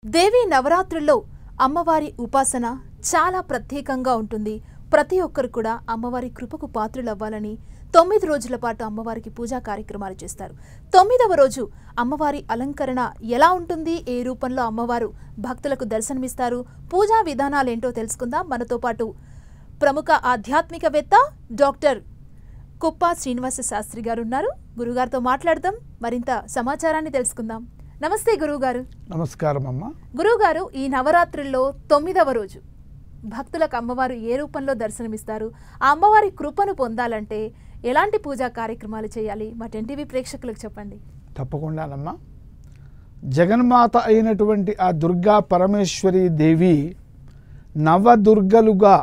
దేవి నవరాత్రుల్లో అమ్మవారి ఉపాసన చాలా ప్రత్యేకంగా ఉంటుంది. ప్రతి ఒక్కరు కూడా అమ్మవారి కృపకు పాత్రులవ్వాలని 9 రోజుల పాటు అమ్మవారికి పూజా కార్యక్రమాలు చేస్తారు. 9వ రోజు అమ్మవారి అలంకరణ ఎలా ఉంటుంది, ఏ రూపంలో అమ్మవారు భక్తులకు దర్శనమిస్తారు, పూజా విధానాలేంటో తెలుసుకుందాం. మనతో పాటు ప్రముఖ ఆధ్యాత్మికవేత్త డాక్టర్ కుప్ప శ్రీనివాస శాస్త్రి గారు ఉన్నారు. గురుగారితో మాట్లాడదాం, మరింత సమాచారాన్ని తెలుసుకుందాం. నమస్తే గురువుగారు. నమస్కారం అమ్మ. గురువుగారు, ఈ నవరాత్రుల్లో 9వ రోజు భక్తులకు అమ్మవారు ఏ రూపంలో దర్శనమిస్తారు, ఆ అమ్మవారి కృపను పొందాలంటే ఎలాంటి పూజా కార్యక్రమాలు చేయాలి, మా టెన్టీవీ ప్రేక్షకులకు చెప్పండి. తప్పకుండానమ్మా. జగన్మాత అయినటువంటి ఆ దుర్గా పరమేశ్వరి దేవి నవదుర్గలుగా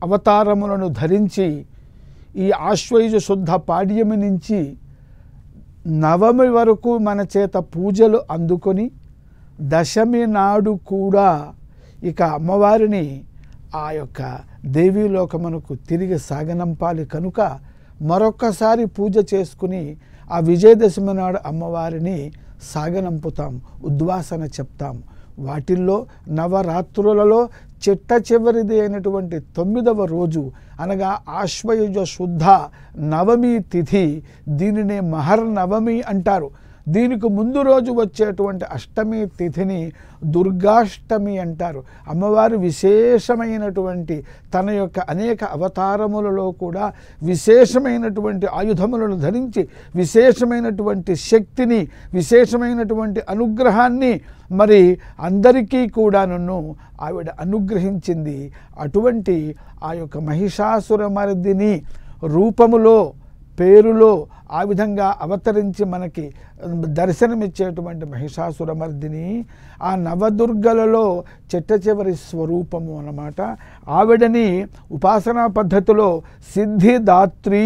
అవతారములను ధరించి ఈ ఆశ్వయుజ శుద్ధ పాడ్యమి నుంచి నవమి వరకు మన చేత పూజలు అందుకొని దశమి నాడు కూడా ఇక అమ్మవారిని ఆ యొక్క దేవీలోకమునకు తిరిగి సాగనంపాలి కనుక మరొక్కసారి పూజ చేసుకుని ఆ విజయదశమి నాడు అమ్మవారిని సాగనంపుతాం, ఉద్వాసన చెప్తాం. వాటిల్లో నవరాత్రులలో చిట్ట చివరిది అయినటువంటి 9వ రోజు అనగా ఆశ్వయుజ శుద్ధ నవమి తిథి, దీనినే మహర్నవమి అంటారు. దీనికి ముందు రోజు వచ్చేటువంటి అష్టమి తిథిని దుర్గాష్టమి అంటారు. అమ్మవారు విశేషమైనటువంటి తన యొక్క అనేక అవతారములలో కూడా విశేషమైనటువంటి ఆయుధములను ధరించి విశేషమైనటువంటి శక్తిని, విశేషమైనటువంటి అనుగ్రహాన్ని మరి అందరికీ కూడా నన్ను ఆవిడ అనుగ్రహించింది. అటువంటి ఆ యొక్క మహిషాసురమర్దిని రూపములో, పేరులో ఆ విధంగా అవతరించి మనకి దర్శనమిచ్చేటువంటి మహిషాసురమర్దిని ఆ నవదుర్గలలో చిట్ట చివరి స్వరూపము అన్నమాట. ఆవిడని ఉపాసనా పద్ధతిలో సిద్ధిదాత్రి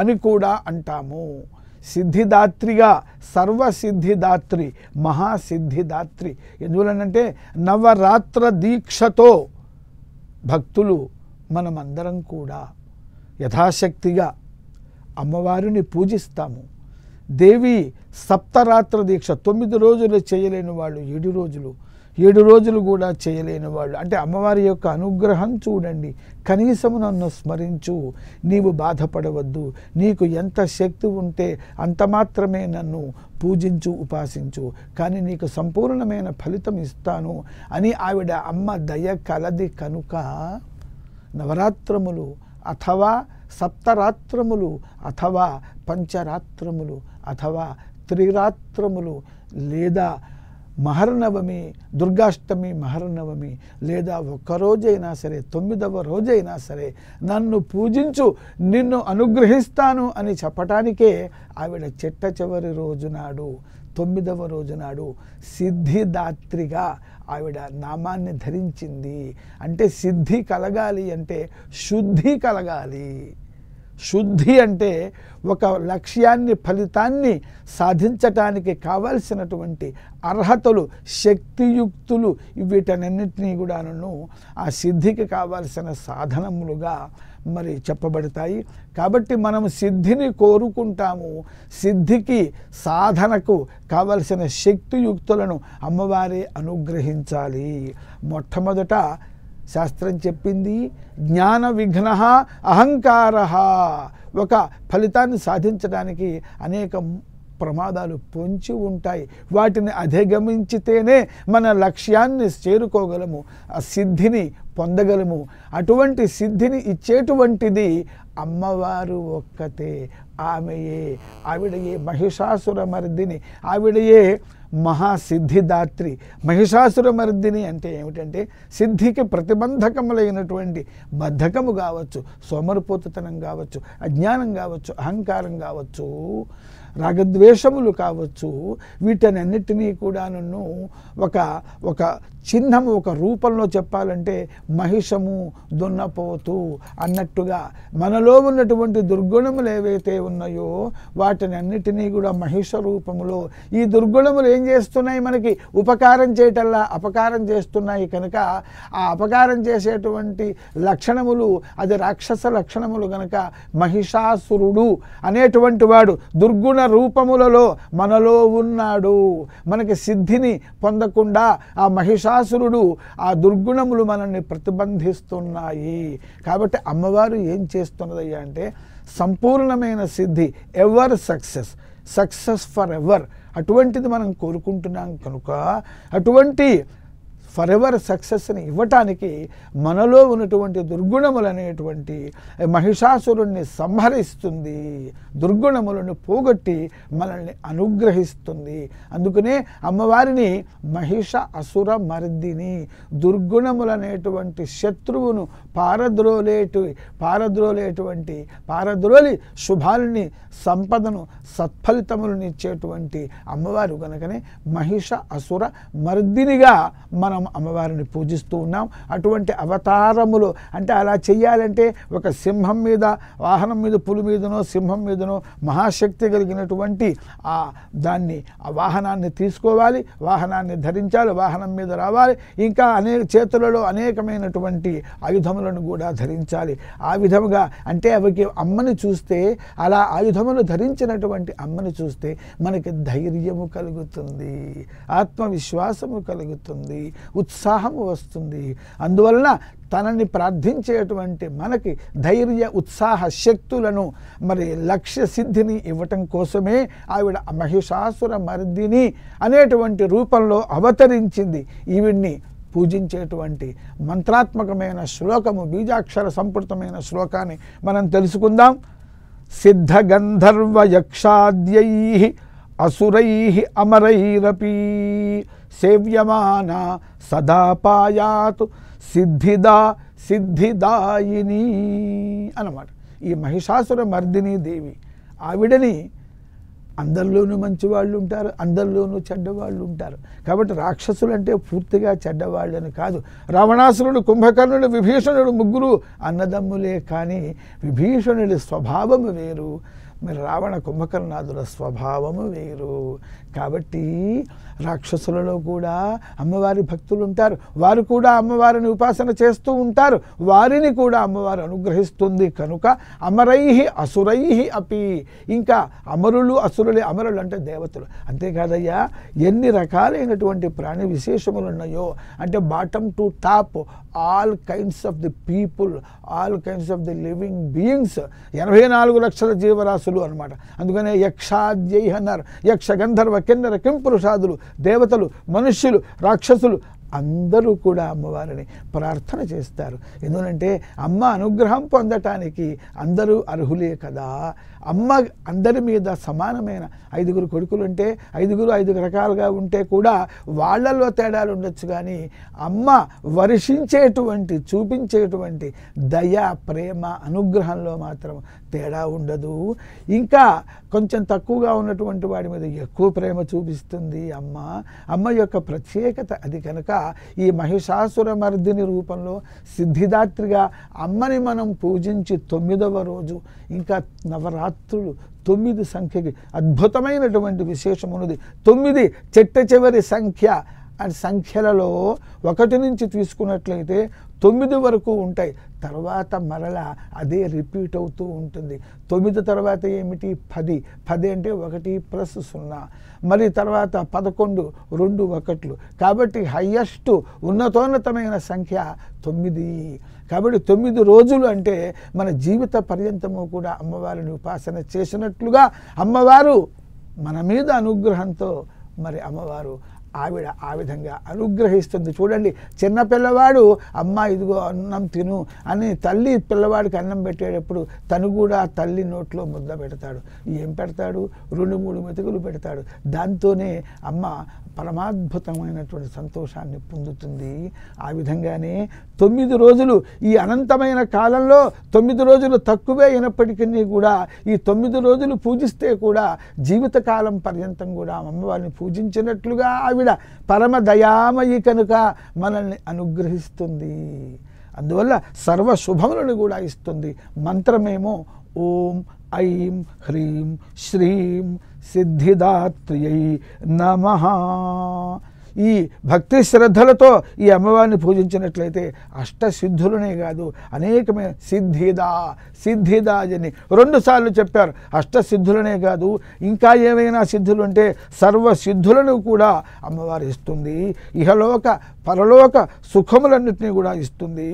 అని కూడా అంటాము. సిద్ధిదాత్రిగా, సర్వసిద్ధిదాత్రి, మహాసిద్ధిదాత్రి. ఎందువలనంటే నవరాత్ర దీక్షతో భక్తులు మనమందరం కూడా యథాశక్తిగా అమ్మవారిని పూజిస్తాము. దేవి సప్తరాత్ర దీక్ష 9 రోజులు చేయలేని వాళ్ళు 7 రోజులు కూడా చేయలేని వాళ్ళు, అంటే అమ్మవారి యొక్క అనుగ్రహం చూడండి. కనీసము నన్ను స్మరించు, నీవు బాధపడవద్దు, నీకు ఎంత శక్తి ఉంటే అంత మాత్రమే నన్ను పూజించు, ఉపాసించు, కానీ నీకు సంపూర్ణమైన ఫలితం ఇస్తాను అని ఆవిడ అమ్మ దయ కలది కనుక నవరాత్రములు అథవా సప్తరాత్రములు అథవా పంచరాత్రములు అథవా త్రిరాత్రములు లేదా మహర్నవమి, దుర్గాష్టమి, మహర్నవమి లేదా ఒక్కరోజైనా సరే 9వ రోజైనా సరే నన్ను పూజించు, నిన్ను అనుగ్రహిస్తాను అని చెప్పటానికే ఆవిడ చిట్ట చివరి రోజు నాడు 9వ రోజు నాడు సిద్ధిదాత్రిగా ఆవిడ నామాన్ని ధరించింది. అంటే సిద్ధి కలగాలి అంటే శుద్ధి కలగాలి. శుద్ధి అంటే ఒక లక్ష్యాన్ని, ఫలితాన్ని సాధించటానికి కావలసినటువంటి అర్హతలు, శక్తియుక్తులు, వీటన్నింటినీ కూడాను ఆ సిద్ధికి కావలసిన సాధనములుగా మరి చెప్పబడతాయి. కాబట్టి మనం సిద్ధిని కోరుకుంటాము. సిద్ధికి, సాధనకు కావలసిన శక్తియుక్తులను అమ్మవారే అనుగ్రహించాలి. మొట్టమొదట శాస్త్రం చెప్పింది జ్ఞాన విఘ్న అహంకార. ఒక ఫలితాన్ని సాధించడానికి అనేక ప్రమాదాలు పొంచి ఉంటాయి. వాటిని అధిగమించితేనే మన లక్ష్యాన్ని చేరుకోగలము, ఆ సిద్ధిని పొందగలము. అటువంటి సిద్ధిని ఇచ్చేటువంటిది అమ్మవారు ఒక్కతే. ఆమెయే, ఆవిడయే మహిషాసురమర్దిని, ఆవిడయే మహాసిద్ధిదాత్రి. మహిషాసురమర్దిని అంటే ఏమిటంటే సిద్ధికి ప్రతిబంధకములైనటువంటి బద్ధకము కావచ్చు, సోమరిపోతుతనం కావచ్చు, అజ్ఞానం కావచ్చు, అహంకారం కావచ్చు, రాగద్వేషములు కావచ్చు, వీటన్నిటినీ కూడా నన్ను ఒక చిహ్నము, ఒక రూపంలో చెప్పాలంటే మహిషము, దున్నపోతు అన్నట్టుగా మనలో ఉన్నటువంటి దుర్గుణములు ఏవైతే ఉన్నాయో వాటినన్నిటినీ కూడా మహిష రూపములో, ఈ దుర్గుణములు ఏం చేస్తున్నాయి, మనకి ఉపకారం చేయటల్లా అపకారం చేస్తున్నాయి కనుక ఆ అపకారం చేసేటువంటి లక్షణములు అది రాక్షస లక్షణములు కనుక మహిషాసురుడు అనేటువంటి వాడు, దుర్గుణ రూపములలో మనలో ఉన్నాడు. మనకి సిద్ధిని పొందకుండా ఆ మహిషాసురుడు, ఆ దుర్గుణములు మనల్ని ప్రతిబంధిస్తున్నాయి. కాబట్టి అమ్మవారు ఏం చేస్తున్నదయ్యా అంటే సంపూర్ణమైన సిద్ధి, ఎవర్ సక్సెస్ ఫర్ ఎవర్, అటువంటిది మనం కోరుకుంటున్నాం కనుక అటువంటి ఫర్ ఎవర్ సక్సెస్ని ఇవ్వటానికి మనలో ఉన్నటువంటి దుర్గుణములనేటువంటి మహిషాసురుణ్ణి సంహరిస్తుంది, దుర్గుణములను పోగొట్టి మనల్ని అనుగ్రహిస్తుంది. అందుకనే అమ్మవారిని మహిష అసుర మర్దిని, దుర్గుణములనేటువంటి శత్రువును పారద్రోలి శుభాలని, సంపదను, సత్ఫలితములను ఇచ్చేటువంటి అమ్మవారు కనుకనే మహిష అసుర మర్దినిగా మనం అమ్మవారిని పూజిస్తూ ఉన్నాం. అటువంటి అవతారములు అంటే అలా చెయ్యాలంటే ఒక సింహం మీద, వాహనం మీద, పులి మీదనో సింహం మీదనో మహాశక్తి కలిగినటువంటి ఆ వాహనాన్ని తీసుకోవాలి, వాహనాన్ని ధరించాలి, వాహనం మీద రావాలి, ఇంకా చేతులలో అనేకమైనటువంటి ఆయుధములను కూడా ధరించాలి. ఆ విధముగా అంటే అవికి అమ్మని చూస్తే, అలా ఆయుధములు ధరించినటువంటి అమ్మని చూస్తే మనకి ధైర్యము కలుగుతుంది, ఆత్మవిశ్వాసము కలుగుతుంది, ఉత్సాహము వస్తుంది. అందువలన తనని ప్రార్థించేటువంటి మనకి ధైర్య ఉత్సాహ శక్తులను, మరి లక్ష్య సిద్ధిని ఇవ్వటం కోసమే ఆవిడ మహిషాసుర మర్దిని అనేటువంటి రూపంలో అవతరించింది. ఈవిడ్ని పూజించేటువంటి మంత్రాత్మకమైన శ్లోకము, బీజాక్షర సంపృతమైన శ్లోకాన్ని మనం తెలుసుకుందాం. సిద్ధ గంధర్వ యక్షాద్యై అసురై అమరైరపి సేవ్యమాన సదా పాయాతు సిద్ధిదాయిని అన్నమాట. ఈ మహిషాసుర మర్దిని దేవి, ఆవిడని అందరిలోనూ మంచివాళ్ళు ఉంటారు, అందరిలోనూ చెడ్డవాళ్ళు ఉంటారు. కాబట్టి రాక్షసులు అంటే పూర్తిగా చెడ్డవాళ్ళని కాదు. రావణాసురుడు, కుంభకర్ణుడు, విభీషణుడు ముగ్గురు అన్నదమ్ములే, కానీ విభీషణుడి స్వభావము వేరు, మరి రావణ కుంభకర్ణాదుల స్వభావము వేరు. కాబట్టి రాక్షసులలో కూడా అమ్మవారి భక్తులు ఉంటారు, వారు కూడా అమ్మవారిని ఉపాసన చేస్తూ ఉంటారు, వారిని కూడా అమ్మవారు అనుగ్రహిస్తుంది. కనుక అమరైహి అసురైహి అపి, ఇంకా అమరులు అసురులే, అమరులు అంటే దేవతలు. అంతేకాదయ్యా, ఎన్ని రకాలైనటువంటి ప్రాణి విశేషములు ఉన్నాయో, అంటే bottom to top all kinds of the people, all kinds of the living beings, 84 లక్షల జీవరాశులు అనమాట. అందుకనే యక్షాద్యై అన్నారు. యక్ష, గంధర్వ, కిన్నర, కింపురుషాదులు, దేవతలు, మనుష్యులు, రాక్షసులు అందరూ కూడా అమ్మవారిని ప్రార్థన చేస్తారు. ఎందుకంటే అమ్మ అనుగ్రహం పొందటానికి అందరూ అర్హులే కదా. అమ్మ అందరి మీద సమానమైన 5 కొడుకులు ఉంటే 5 రకాలుగా ఉంటే కూడా వాళ్ళల్లో తేడాలు ఉండొచ్చు, కానీ అమ్మ వర్షించేటువంటి, చూపించేటువంటి దయ, ప్రేమ, అనుగ్రహంలో మాత్రం తేడా ఉండదు. ఇంకా కొంచెం తక్కువగా ఉన్నటువంటి వాడి మీద ఎక్కువ ప్రేమ చూపిస్తుంది అమ్మ. అమ్మ యొక్క ప్రత్యేకత అది. కనుక ఈ మహిషాసుర మర్దిని రూపంలో సిద్ధిదాత్రిగా అమ్మని మనం పూజించి 9వ రోజు, ఇంకా నవరాత్రులు 9 సంఖ్యకి అద్భుతమైనటువంటి విశేషం ఉన్నది. 9 చెట్ట చివరి సంఖ్య. అండ్ సంఖ్యలలో 1 నుంచి తీసుకున్నట్లయితే 9 వరకు ఉంటాయి. తర్వాత మరలా అదే రిపీట్ అవుతూ ఉంటుంది. 9 తర్వాత ఏమిటి? 10. 10 అంటే 1 + 0. మరి తర్వాత 11, 2 1. కాబట్టి హయ్యెస్ట్ ఉన్నతోన్నతమైన సంఖ్య 9. కాబట్టి 9 రోజులు అంటే మన జీవిత పర్యంతము కూడా అమ్మవారిని ఉపాసన చేసినట్లుగా అమ్మవారు మన మీద అనుగ్రహంతో మరి అమ్మవారు ఆవిడ ఆ విధంగా అనుగ్రహిస్తుంది. చూడండి, చిన్న పిల్లవాడు అమ్మ ఇదిగో అన్నం తిను అని తల్లి పిల్లవాడికి అన్నం పెట్టేటప్పుడు తను కూడా తల్లి నోట్లో ముద్ద పెడతాడు. ఏం పెడతాడు? 2-3 మెతుకులు పెడతాడు. దాంతోనే అమ్మ పరమాద్భుతమైనటువంటి సంతోషాన్ని పొందుతుంది. ఆ విధంగానే 9 రోజులు, ఈ అనంతమైన కాలంలో 9 రోజులు తక్కువే అయినప్పటికీ కూడా ఈ 9 రోజులు పూజిస్తే కూడా జీవితకాలం పర్యంతం కూడా అమ్మవారిని పూజించినట్లుగా ఆవిడ పరమ దయామయి కనుక మనల్ని అనుగ్రహిస్తుంది. అందువల్ల సర్వ శుభములను కూడా ఇస్తుంది. మంత్రమేమో ఓం ఐం హ్రీం శ్రీం సిద్ధిదాత్ర్యై నమః. ఈ భక్తి శ్రద్ధలతో ఈ అమ్మవారిని పూజించినట్లయితే అష్టసిద్ధులనే కాదు అనేకమైన సిద్ధిదా అని 2 సార్లు చెప్పారు. అష్టసిద్ధులనే కాదు ఇంకా ఏమైనా సిద్ధులు అంటే సర్వ సిద్ధులను కూడా అమ్మవారు ఇస్తుంది. ఇహలోక పరలోక సుఖములన్నింటినీ కూడా ఇస్తుంది.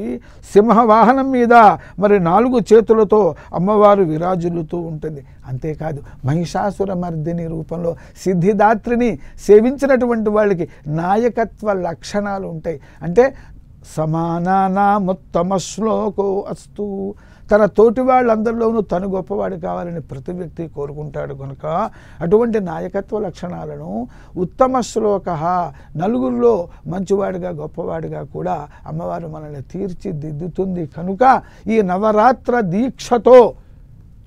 సింహవాహనం మీద మరి 4 చేతులతో అమ్మవారు విరాజిల్లుతూ ఉంటుంది. అంతేకాదు మహిషాసుర మర్దిని రూపంలో సిద్ధిదాత్రిని సేవించినటువంటి వాళ్ళకి నాయకత్వ లక్షణాలు ఉంటాయి. అంటే సమానానాముత్తమ శ్లోకో అస్తు, తన తోటి వాళ్ళందరిలోనూ తను గొప్పవాడు కావాలని ప్రతి వ్యక్తి కోరుకుంటాడు కనుక అటువంటి నాయకత్వ లక్షణాలను ఉత్తమ శ్లోక, నలుగురిలో మంచివాడిగా గొప్పవాడిగా కూడా అమ్మవారు మనల్ని తీర్చిదిద్దుతుంది. కనుక ఈ నవరాత్ర దీక్షతో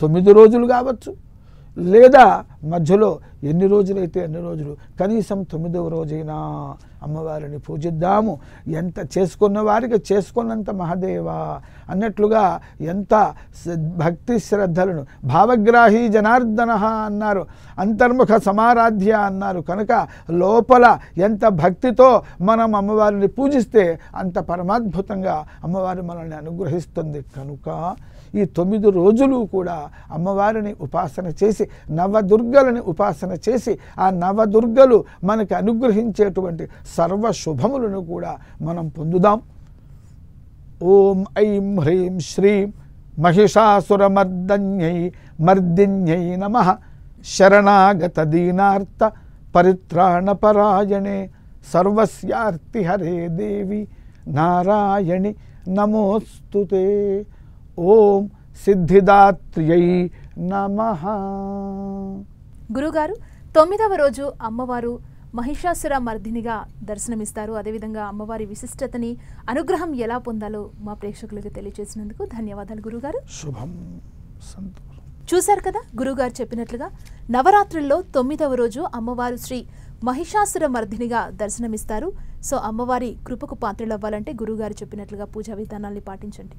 9 రోజులు కావచ్చు, లేదా మధ్యలో ఎన్ని రోజులైతే అన్ని రోజులు, కనీసం 9వ రోజైనా అమ్మవారిని పూజిద్దాము. ఎంత చేసుకున్న వారికి చేసుకున్నంత మహదేవ అన్నట్లుగా ఎంత భక్తి శ్రద్ధలను, భావగ్రాహి జనార్దన అన్నారు, అంతర్ముఖ సమారాధ్య అన్నారు. కనుక లోపల ఎంత భక్తితో మనం అమ్మవారిని పూజిస్తే అంత పరమాద్భుతంగా అమ్మవారు మనల్ని అనుగ్రహిస్తుంది. కనుక ఈ 9 రోజులు కూడా అమ్మవారిని ఉపాసన చేసి నవదుర్గలని ఉపాసన చేసి ఆ నవదుర్గలు మనకి అనుగ్రహించేటువంటి సర్వ శుభములను కూడా మనం పొందుదాం. ఓం ఐం హ్రీం శ్రీం మర్దిన్యై నమః. శరణాగత దీనార్త పరిత్రాణపరాయణే సర్వస్యార్తి హరే దేవి నారాయణి నమోస్తుతే. ఓం సిద్ధిదాత్ర్యై నమః. గురుగారు 9వ రోజు అమ్మవారు మహిషాసుర మర్దినిగా దర్శనమిస్తారు. అదేవిధంగా అమ్మవారి విశిష్టతని, అనుగ్రహం ఎలా పొందాలో మా ప్రేక్షకులకు తెలియజేసినందుకు ధన్యవాదాలు గురుగారు. శుభం సంతోషం. చూశారు కదా గురుగారు చెప్పినట్లుగా నవరాత్రుల్లో 9వ రోజు అమ్మవారు శ్రీ మహిషాసుర మర్దినిగా దర్శనమిస్తారు. సో అమ్మవారి కృపకు పాత్రలు అవ్వాలంటే గురుగారు చెప్పినట్లుగా పూజా విధానాల్ని పాటించండి.